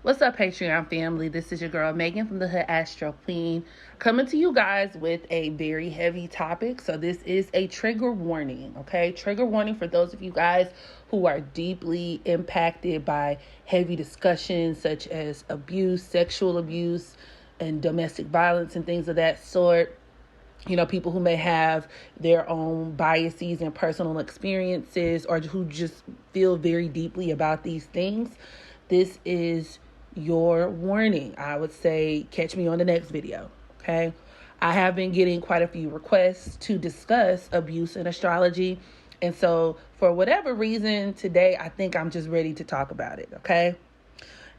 What's up, Patreon family? This is your girl Megan from the HoodAstroQ, coming to you guys with a very heavy topic. So this is a trigger warning, okay? Trigger warning for those of you guys who are deeply impacted by heavy discussions such as abuse, sexual abuse, and domestic violence and things of that sort. You know, people who may have their own biases and personal experiences, or who just feel very deeply about these things. This is your warning. I would say catch me on the next video, okay? I have been getting quite a few requests to discuss abuse in astrology. And so for whatever reason today, I think I'm just ready to talk about it, okay?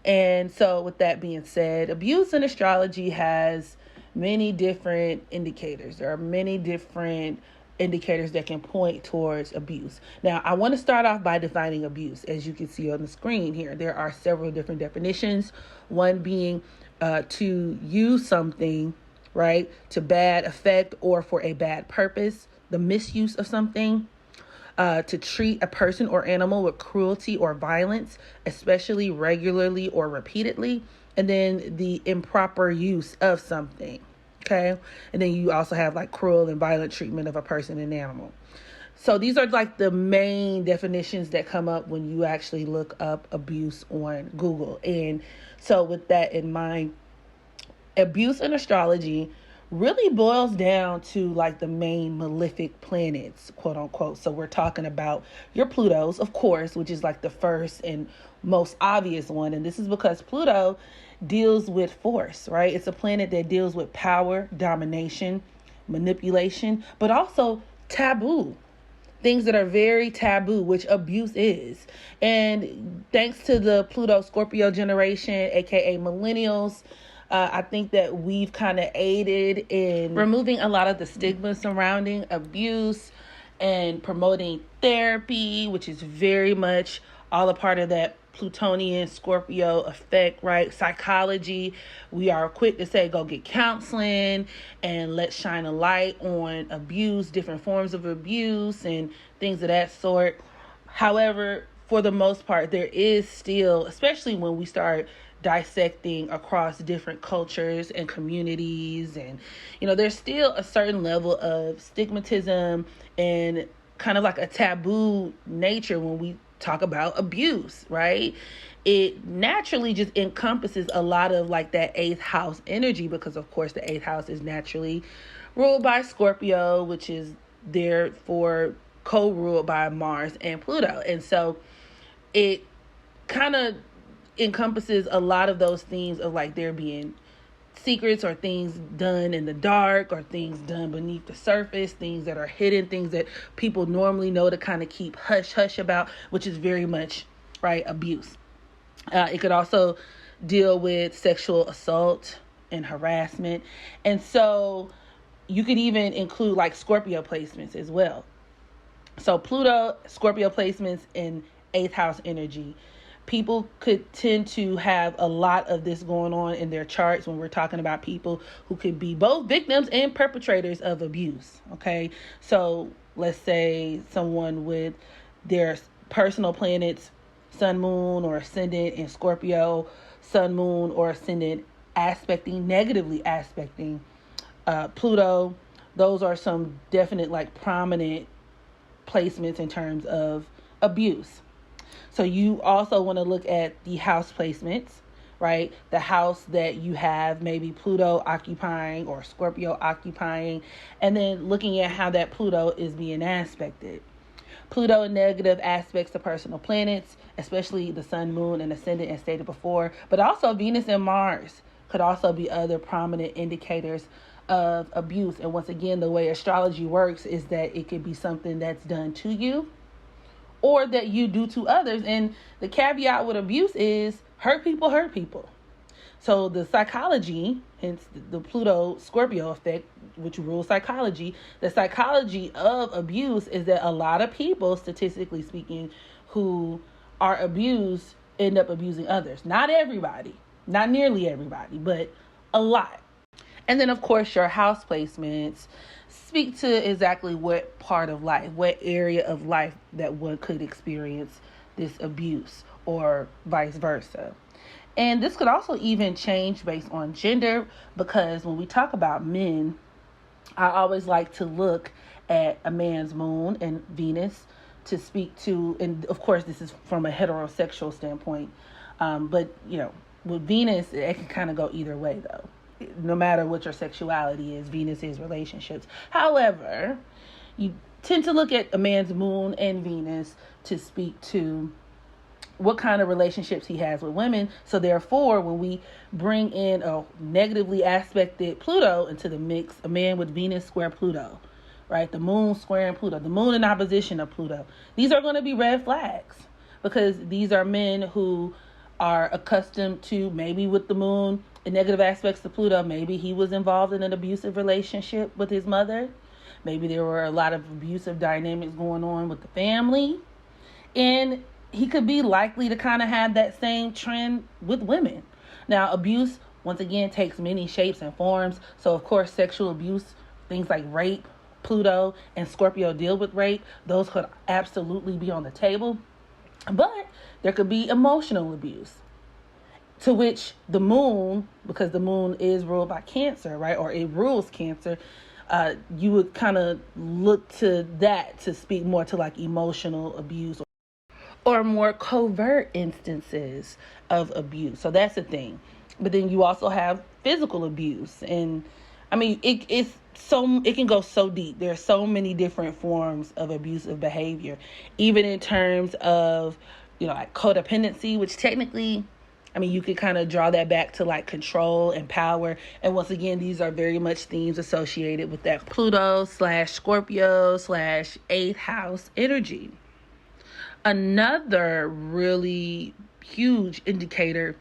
And so with that being said, abuse in astrology has many different indicators. There are many different indicators that can point towards abuse. Now, I want to start off by defining abuse. As you can see on the screen here, there are several different definitions. One being to use something, right, to bad effect or for a bad purpose, the misuse of something, to treat a person or animal with cruelty or violence, especially regularly or repeatedly, and then the improper use of something. Okay. And then you also have like cruel and violent treatment of a person and animal. So these are like the main definitions that come up when you actually look up abuse on Google. And so with that in mind, abuse in astrology really boils down to like the main malefic planets, quote unquote. So we're talking about your Plutos, of course, which is like the first and most obvious one. And this is because Pluto deals with force, right? It's a planet that deals with power, domination, manipulation, but also taboo. Things that are very taboo, which abuse is. And thanks to the Pluto Scorpio generation, aka millennials, I think that we've kind of aided in removing a lot of the stigma surrounding abuse and promoting therapy, which is very much all a part of that Plutonian Scorpio effect, right? Psychology. We are quick to say, go get counseling and let's shine a light on abuse, different forms of abuse and things of that sort. However, for the most part, there is still, especially when we start dissecting across different cultures and communities, and there's still a certain level of stigmatism and kind of like a taboo nature when we talk about abuse, right? It naturally just encompasses a lot of like that eighth house energy, because of course the eighth house is naturally ruled by Scorpio, which is therefore co-ruled by Mars and Pluto. And so it kind of encompasses a lot of those themes of like there being secrets or things done in the dark or things done beneath the surface, things that are hidden, things that people normally know to kind of keep hush hush about, which is very much, right, abuse. It could also deal with sexual assault and harassment. And so you could even include like Scorpio placements as well. So Pluto, Scorpio placements in eighth house energy. People could tend to have a lot of this going on in their charts when we're talking about people who could be both victims and perpetrators of abuse. Okay. So let's say someone with their personal planets, sun, moon, or ascendant in Scorpio, sun, moon, or ascendant negatively aspecting Pluto. Those are some definite like prominent placements in terms of abuse. So you also want to look at the house placements, right? The house that you have maybe Pluto occupying or Scorpio occupying, and then looking at how that Pluto is being aspected. Pluto in negative aspects to personal planets, especially the sun, moon, and ascendant as stated before, but also Venus and Mars could also be other prominent indicators of abuse. And once again, the way astrology works is that it could be something that's done to you or that you do to others. And the caveat with abuse is hurt people. So the psychology, hence the Pluto Scorpio effect, which rules psychology, the psychology of abuse is that a lot of people, statistically speaking, who are abused end up abusing others. Not everybody, not nearly everybody, but a lot. And then, of course, your house placements speak to exactly what part of life, what area of life that one could experience this abuse or vice versa. And this could also even change based on gender, because when we talk about men, I always like to look at a man's moon and Venus to speak to, and of course this is from a heterosexual standpoint, but with Venus, it can kind of go either way though. No matter what your sexuality is, Venus is relationships. However, you tend to look at a man's moon and Venus to speak to what kind of relationships he has with women. So therefore, when we bring in a negatively aspected Pluto into the mix, a man with Venus square Pluto, right? The moon squaring Pluto, the moon in opposition of Pluto. These are going to be red flags, because these are men who are accustomed to, maybe with the moon and negative aspects to Pluto, maybe he was involved in an abusive relationship with his mother. Maybe there were a lot of abusive dynamics going on with the family. And he could be likely to kind of have that same trend with women. Now, abuse, once again, takes many shapes and forms. So, of course, sexual abuse, things like rape, Pluto and Scorpio deal with rape. Those could absolutely be on the table. But there could be emotional abuse, to which the moon, because the moon is ruled by Cancer, right? Or it rules Cancer. You would kind of look to that to speak more to like emotional abuse or more covert instances of abuse. So that's the thing. But then you also have physical abuse. And I mean, it can go so deep. There are so many different forms of abusive behavior, even in terms of, like codependency, which technically, I mean, you could kind of draw that back to like control and power. And once again, these are very much themes associated with that Pluto / Scorpio / 8th house energy. Another really huge indicator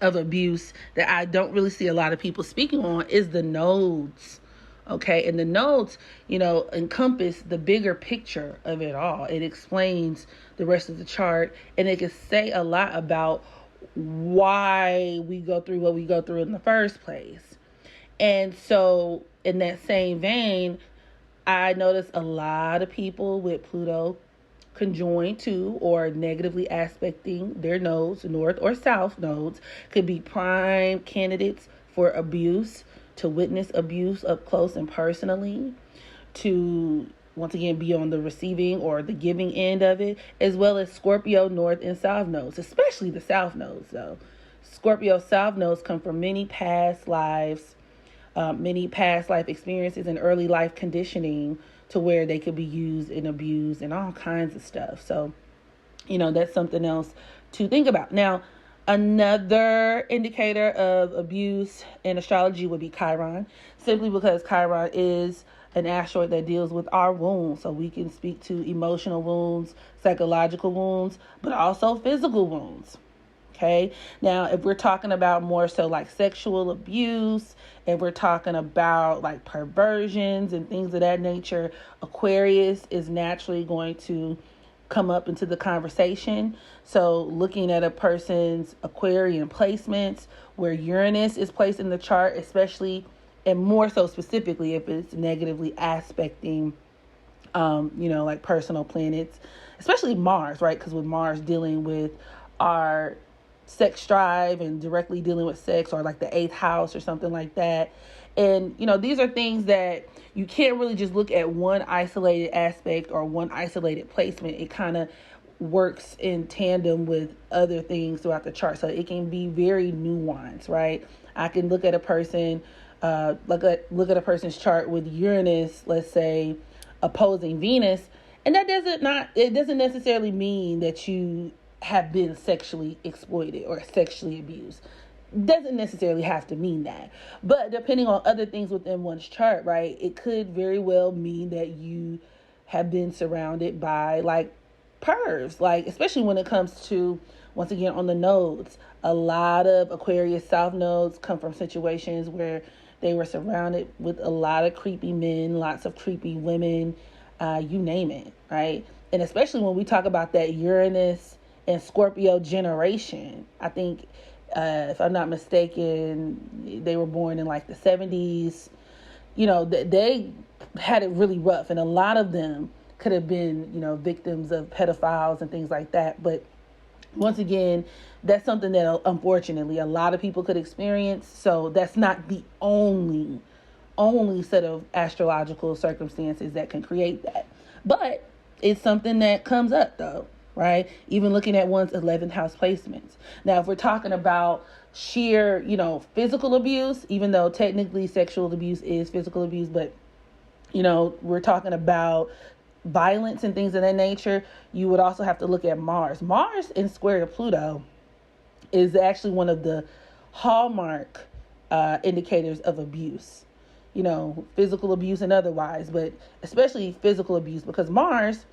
of abuse that I don't really see a lot of people speaking on is the nodes. Okay, and the nodes, encompass the bigger picture of it all. It explains the rest of the chart, and it can say a lot about why we go through what we go through in the first place. And so in that same vein, I notice a lot of people with Pluto conjoined to or negatively aspecting their nodes, north or south nodes, could be prime candidates for abuse, to witness abuse up close and personally, to once again be on the receiving or the giving end of it, as well as Scorpio north and south nodes, especially the south nodes though. Scorpio south nodes come from many past lives, many past life experiences and early life conditioning, to where they could be used and abused and all kinds of stuff. So, that's something else to think about. Now, another indicator of abuse in astrology would be Chiron, simply because Chiron is an asteroid that deals with our wounds. So we can speak to emotional wounds, psychological wounds, but also physical wounds. Okay. Now, if we're talking about more so like sexual abuse, if we're talking about like perversions and things of that nature, Aquarius is naturally going to come up into the conversation. So looking at a person's Aquarian placements where Uranus is placed in the chart, especially and more so specifically if it's negatively aspecting, like personal planets, especially Mars, right? Because with Mars dealing with our sex drive and directly dealing with sex, or like the 8th house or something like that. And, these are things that you can't really just look at one isolated aspect or one isolated placement. It kind of works in tandem with other things throughout the chart. So it can be very nuanced, right? I can look at a person, look at a person's chart with Uranus, let's say, opposing Venus, and it doesn't necessarily mean that you have been sexually exploited or sexually abused. Doesn't necessarily have to mean that. But depending on other things within one's chart, right, it could very well mean that you have been surrounded by like pervs, like especially when it comes to, once again, on the nodes. A lot of Aquarius South nodes come from situations where they were surrounded with a lot of creepy men, lots of creepy women, you name it, right? And especially when we talk about that Uranus and Scorpio generation, I think, if I'm not mistaken, they were born in like the 70s. They had it really rough, and a lot of them could have been, victims of pedophiles and things like that. But Once again, that's something that unfortunately a lot of people could experience. So that's not the only set of astrological circumstances that can create that. But it's something that comes up though, right? Even looking at one's 11th house placements. Now, if we're talking about sheer, physical abuse, even though technically sexual abuse is physical abuse, but, we're talking about violence and things of that nature, you would also have to look at Mars. Mars in square to Pluto is actually one of the hallmark indicators of abuse. Physical abuse and otherwise, but especially physical abuse, because Mars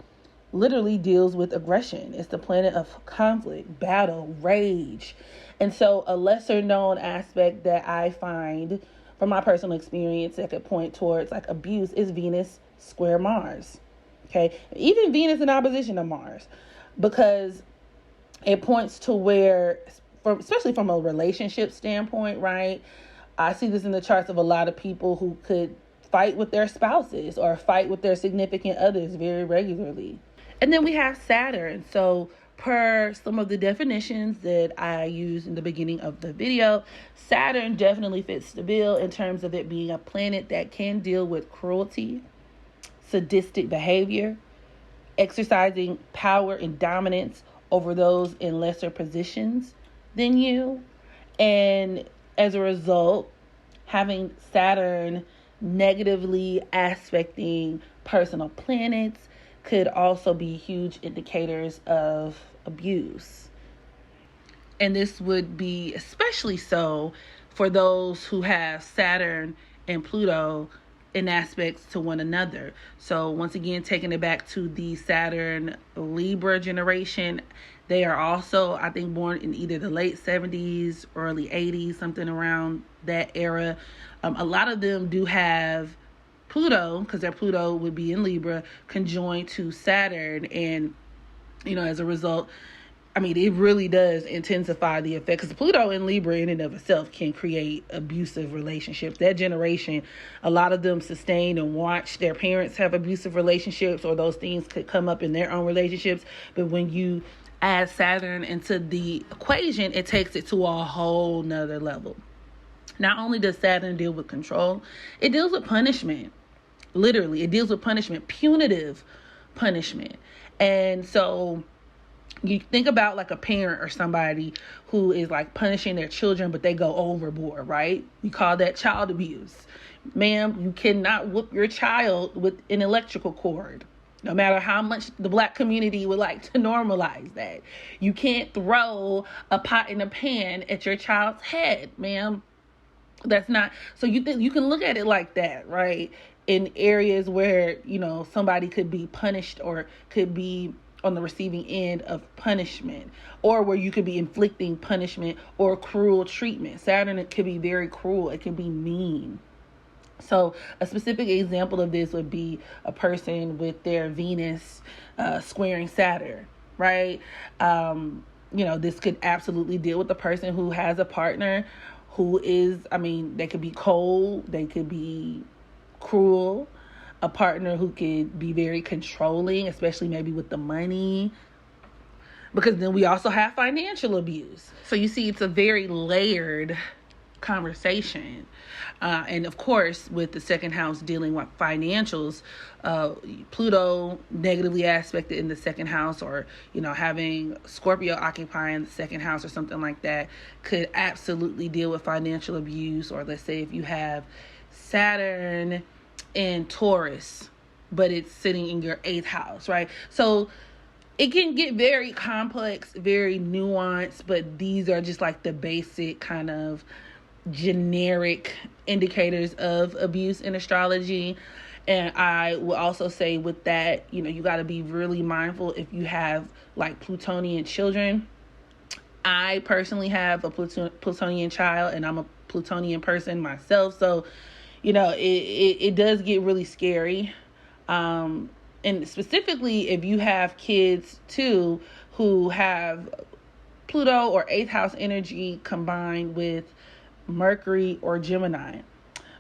literally deals with aggression. It's the planet of conflict, battle, rage. And so a lesser known aspect that I find from my personal experience that could point towards like abuse is Venus square Mars. Okay. Even Venus in opposition to Mars, because it points to where, especially from a relationship standpoint, right? I see this in the charts of a lot of people who could fight with their spouses or fight with their significant others very regularly. And then we have Saturn. So per some of the definitions that I used in the beginning of the video, Saturn definitely fits the bill in terms of it being a planet that can deal with cruelty, sadistic behavior, exercising power and dominance over those in lesser positions than you. And as a result, having Saturn negatively aspecting personal planets could also be huge indicators of abuse. And this would be especially so for those who have Saturn and Pluto in aspects to one another. So once again, taking it back to the Saturn Libra generation, they are also, I think, born in either the late 70s, early 80s, something around that era. A lot of them do have Pluto, because their Pluto would be in Libra, conjoined to Saturn. And, as a result, it really does intensify the effect, because Pluto in Libra in and of itself can create abusive relationships. That generation, a lot of them sustain and watch their parents have abusive relationships, or those things could come up in their own relationships. But when you add Saturn into the equation, it takes it to a whole nother level. Not only does Saturn deal with control, it deals with punishment. Literally, it deals with punishment, punitive punishment. And so you think about like a parent or somebody who is like punishing their children, but they go overboard, right? We call that child abuse. Ma'am, you cannot whoop your child with an electrical cord, no matter how much the Black community would like to normalize that. You can't throw a pot in a pan at your child's head, ma'am. That's not, so you can look at it like that, right? In areas where, somebody could be punished or could be on the receiving end of punishment, or where you could be inflicting punishment or cruel treatment. Saturn, it could be very cruel. It can be mean. So a specific example of this would be a person with their Venus squaring Saturn, right? This could absolutely deal with the person who has a partner who is, they could be cold, they could be cruel, a partner who could be very controlling, especially maybe with the money. Because then we also have financial abuse. So you see, it's a very layered conversation. And of course, with the second house dealing with financials, Pluto negatively aspected in the second house, or, having Scorpio occupying the second house or something like that could absolutely deal with financial abuse. Or let's say if you have Saturn in Taurus, but it's sitting in your 8th house, right? So it can get very complex, very nuanced, but these are just like the basic kind of generic indicators of abuse in astrology. And I will also say with that, you got to be really mindful if you have like Plutonian children. I personally have a Plutonian child, and I'm a Plutonian person myself. So, it does get really scary. And specifically if you have kids too who have Pluto or 8th house energy combined with Mercury or Gemini,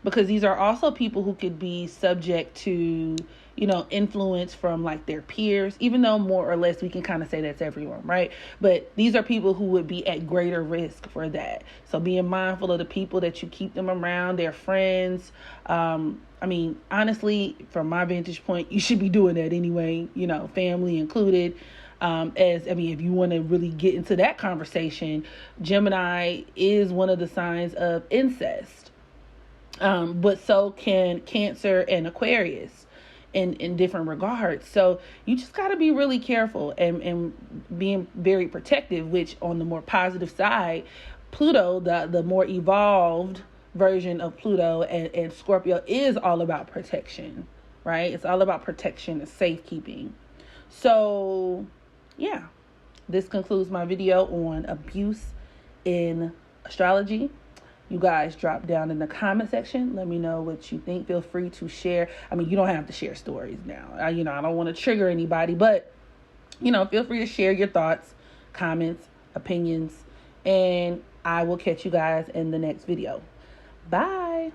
because these are also people who could be subject to influence from like their peers, even though more or less we can kind of say that's everyone, right? But these are people who would be at greater risk for that. So being mindful of the people that you keep them around, their friends. Honestly, from my vantage point, you should be doing that anyway, family included. If you want to really get into that conversation, Gemini is one of the signs of incest. But so can Cancer and Aquarius in different regards. So you just got to be really careful and being very protective, which on the more positive side, Pluto, the more evolved version of Pluto and Scorpio is all about protection, right? It's all about protection and safekeeping. So yeah, this concludes my video on abuse in astrology. You guys drop down in the comment section. Let me know what you think. Feel free to share. You don't have to share stories now. I don't want to trigger anybody, but, feel free to share your thoughts, comments, opinions, and I will catch you guys in the next video. Bye.